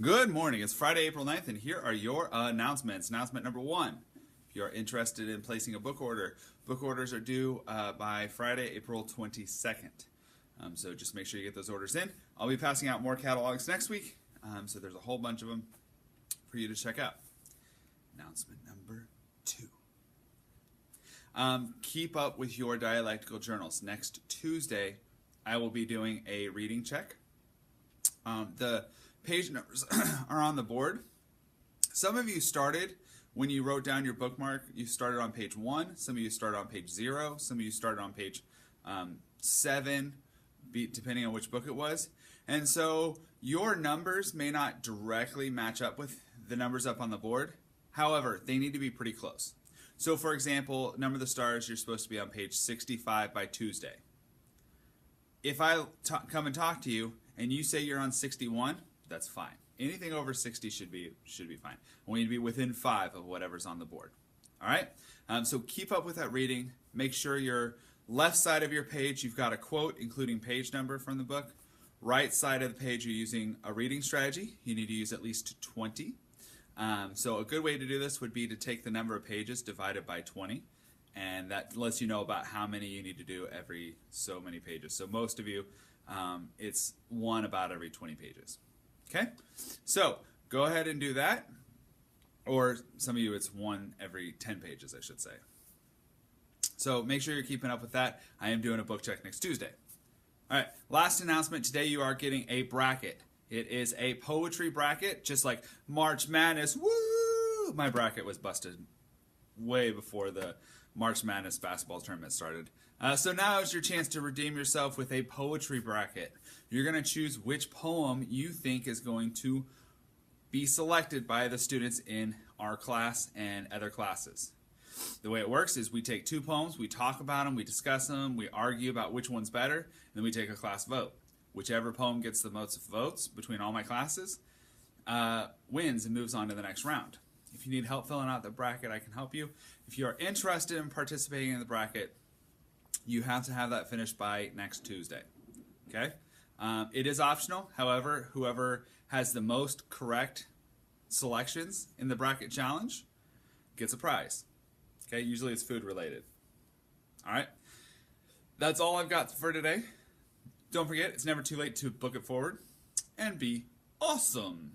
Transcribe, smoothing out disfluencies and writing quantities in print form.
Good morning. It's Friday, April 9th, and here are your announcements. Announcement number one. If you're interested in placing a book orders are due by Friday, April 22nd. So just make sure you get those orders in. I'll be passing out more catalogs next week, so there's a whole bunch of them for you to check out. Announcement number two. Keep up with your dialectical journals. Next Tuesday, I will be doing a reading check. The page numbers are on the board. Some of you started when you wrote down your bookmark. You started on page 1. Some of you started on page 0. Some of you started on page 7, depending on which book it was. And so your numbers may not directly match up with the numbers up on the board. However, they need to be pretty close. So for example, Number of the Stars, you're supposed to be on page 65 by Tuesday. If I come and talk to you and you say you're on 61, that's fine. Anything over 60 should be fine. We need to be within 5 of whatever's on the board. All right? So keep up with that reading. Make sure your left side of your page, you've got a quote, including page number from the book. Right side of the page, you're using a reading strategy. You need to use at least 20. So a good way to do this would be to take the number of pages divided by 20. And that lets you know about how many you need to do every so many pages. So most of you, it's one about every 20 pages. Okay? So go ahead and do that. Or some of you, it's one every 10 pages, I should say. So make sure you're keeping up with that. I am doing a book check next Tuesday. All right, last announcement. Today you are getting a bracket. It is a poetry bracket, just like March Madness. Woo! My bracket was busted way before the March Madness basketball tournament started. So now is your chance to redeem yourself with a poetry bracket. You're going to choose which poem you think is going to be selected by the students in our class and other classes. The way it works is we take 2 poems, we talk about them, we discuss them, we argue about which one's better, and then we take a class vote. Whichever poem gets the most votes between all my classes wins and moves on to the next round. If you need help filling out the bracket, I can help you. If you are interested in participating in the bracket, you have to have that finished by next Tuesday. Okay? It is optional. However, whoever has the most correct selections in the bracket challenge gets a prize. Okay? Usually it's food related. All right? That's all I've got for today. Don't forget, it's never too late to book it forward and be awesome.